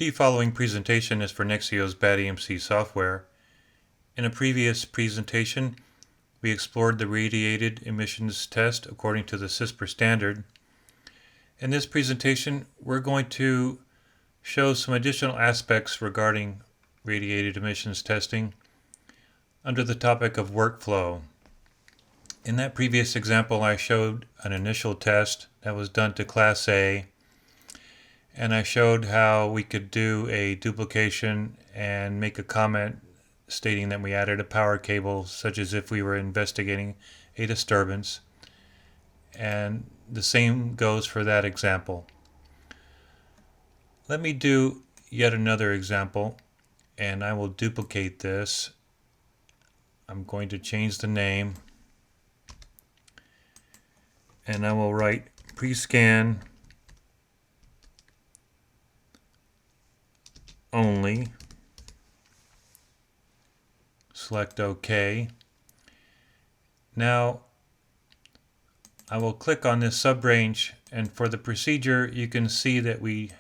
The following presentation is for Nexio's BAT-EMC software. In a previous presentation, we explored the radiated emissions test according to the CISPR standard. In this presentation, we're going to show some additional aspects regarding radiated emissions testing under the topic of workflow. In that previous example, I showed an initial test that was done to Class A, and I showed how we could do a duplication and make a comment stating that we added a power cable, such as if we were investigating a disturbance. And the same goes for that example. Let me do yet another example, and I will duplicate this. I'm going to change the name, and I will write pre-scan only. Select OK. Now I will click on this subrange, and for the procedure you can see that we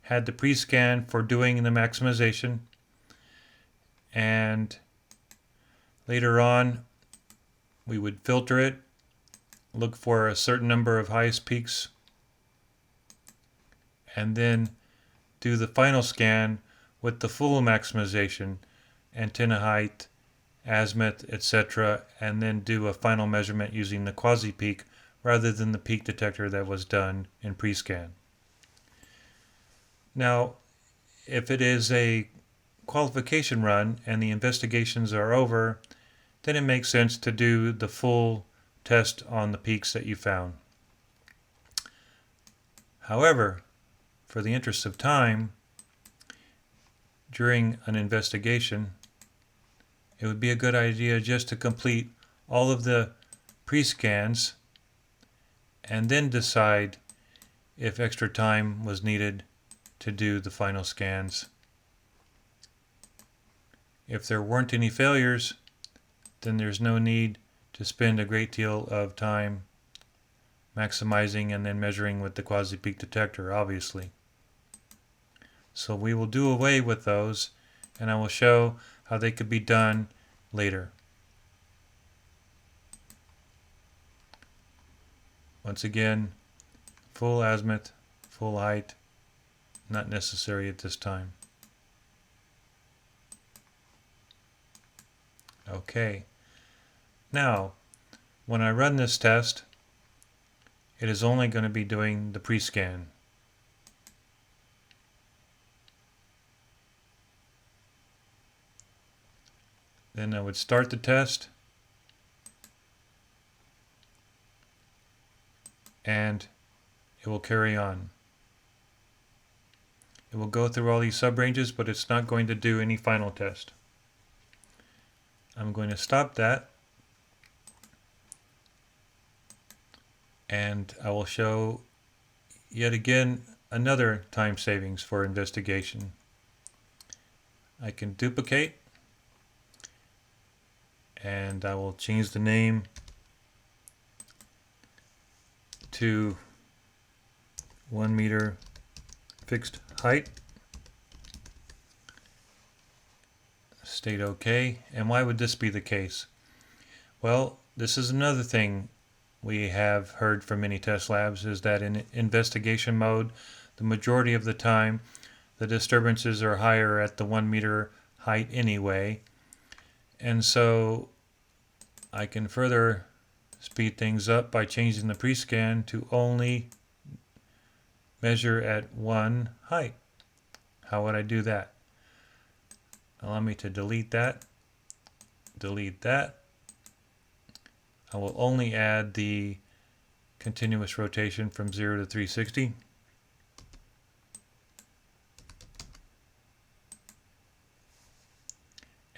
had the pre-scan for doing the maximization, and later on we would filter it, look for a certain number of highest peaks, and then do the final scan with the full maximization, antenna height, azimuth, etc., and then do a final measurement using the quasi-peak rather than the peak detector that was done in pre-scan. Now, if it is a qualification run and the investigations are over, then it makes sense to do the full test on the peaks that you found. However, for the interest of time, during an investigation, it would be a good idea just to complete all of the pre-scans and then decide if extra time was needed to do the final scans. If there weren't any failures, then there's no need to spend a great deal of time maximizing and then measuring with the quasi-peak detector, obviously. So we will do away with those, and I will show how they could be done later. Once again, full azimuth, full height, not necessary at this time. Okay. Now, when I run this test, it is only going to be doing the pre-scan. Then I would start the test, and it will carry on. It will go through all these subranges, but it's not going to do any final test. I'm going to stop that, and I will show yet again another time savings for investigation. I can duplicate, and I will change the name to 1 meter fixed height. State OK. And why would this be the case? Well, this is another thing we have heard from many test labs, is that in investigation mode, the majority of the time the disturbances are higher at the 1 meter height anyway. And so I can further speed things up by changing the pre-scan to only measure at 1 height. How would I do that? Allow me to delete that. Delete that. I will only add the continuous rotation from 0 to 360.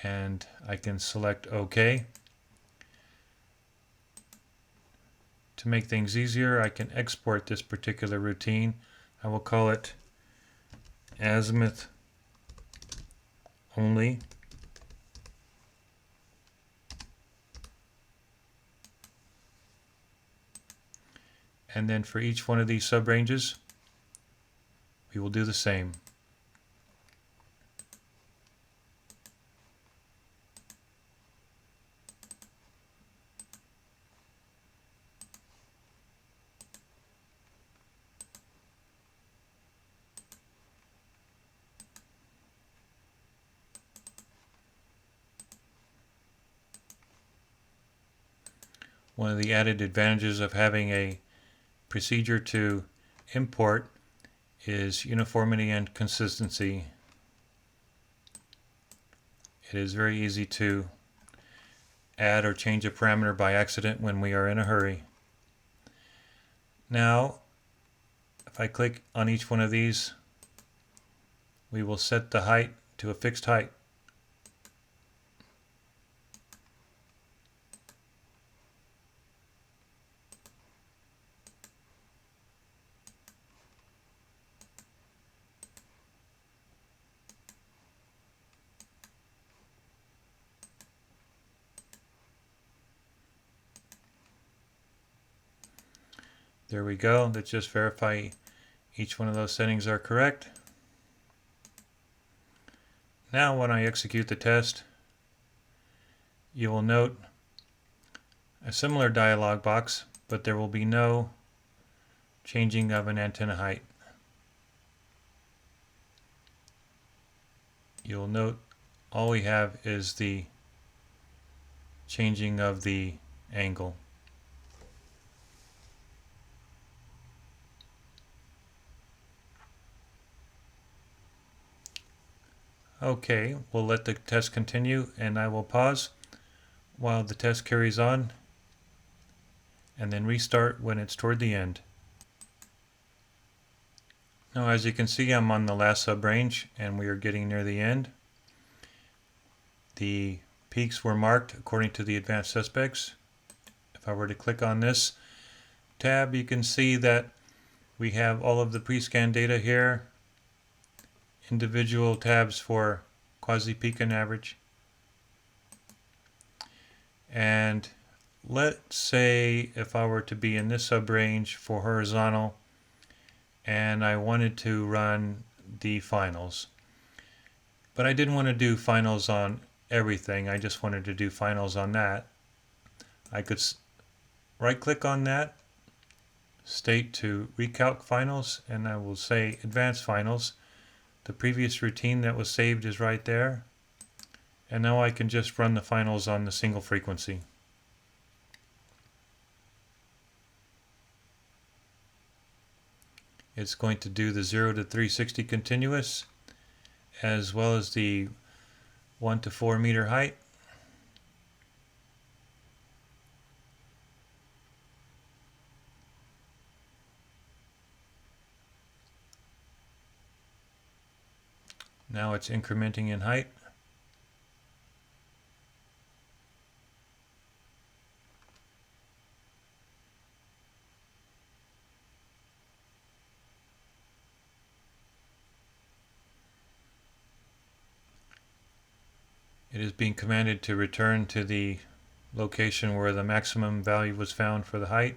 And I can select OK. To make things easier, I can export this particular routine. I will call it azimuth only. And then for each one of these subranges, we will do the same. One of the added advantages of having a procedure to import is uniformity and consistency. It is very easy to add or change a parameter by accident when we are in a hurry. Now, if I click on each one of these, we will set the height to a fixed height. There we go. Let's just verify each one of those settings are correct. Now when I execute the test, you will note a similar dialog box, but there will be no changing of an antenna height. You'll note all we have is the changing of the angle. Okay, we'll let the test continue and I will pause while the test carries on and then restart when it's toward the end. Now as you can see, I'm on the last subrange and we are getting near the end. The peaks were marked according to the advanced suspects. If I were to click on this tab, you can see that we have all of the pre-scan data here, individual tabs for quasi-peak and average. And let's say if I were to be in this subrange for horizontal and I wanted to run the finals, but I didn't want to do finals on everything, I just wanted to do finals on that, I could right click on that, state to recalc finals, and I will say advanced finals. The previous routine that was saved is right there, and now I can just run the finals on the single frequency. It's going to do the 0 to 360 continuous as well as the 1 to 4 meter height. Now it's incrementing in height. It is being commanded to return to the location where the maximum value was found for the height.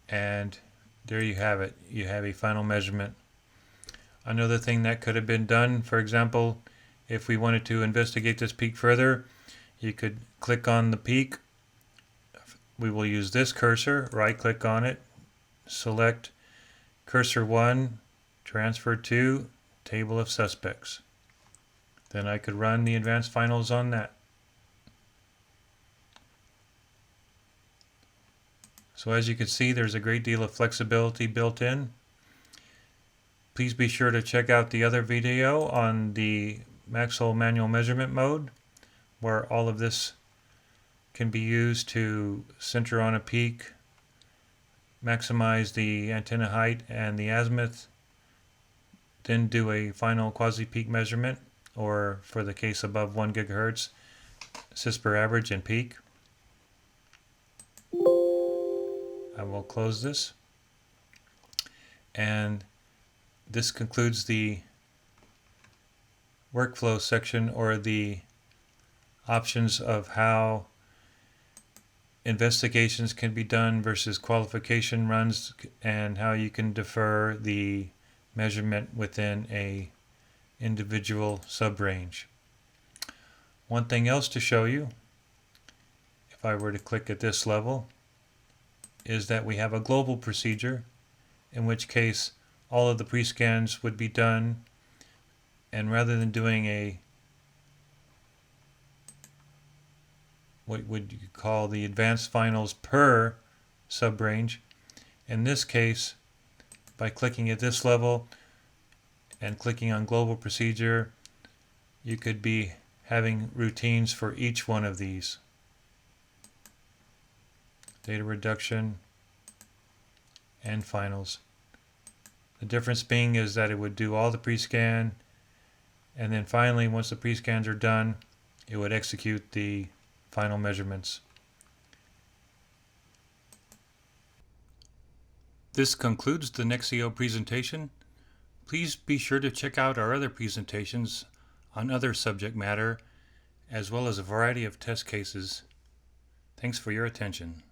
And there you have it. You have a final measurement. Another thing that could have been done, for example, if we wanted to investigate this peak further, you could click on the peak. We will use this cursor, right click on it, select cursor 1, transfer to table of suspects. Then I could run the advanced finals on that. So as you can see, there's a great deal of flexibility built in. Please be sure to check out the other video on the Maxwell manual measurement mode, where all of this can be used to center on a peak, maximize the antenna height and the azimuth, then do a final quasi-peak measurement, or for the case above 1 gigahertz, CISPR average and peak. I will close this. And this concludes the workflow section, or the options of how investigations can be done versus qualification runs, and how you can defer the measurement within a individual subrange. One thing else to show you, if I were to click at this level, is that we have a global procedure, in which case all of the pre-scans would be done, and rather than doing a what would you call the advanced finals per subrange. In this case, by clicking at this level and clicking on global procedure, you could be having routines for each one of these. Data reduction and finals. The difference being is that it would do all the pre-scan, and then finally, once the pre-scans are done, it would execute the final measurements. This concludes the Nexio presentation. Please be sure to check out our other presentations on other subject matter, as well as a variety of test cases. Thanks for your attention.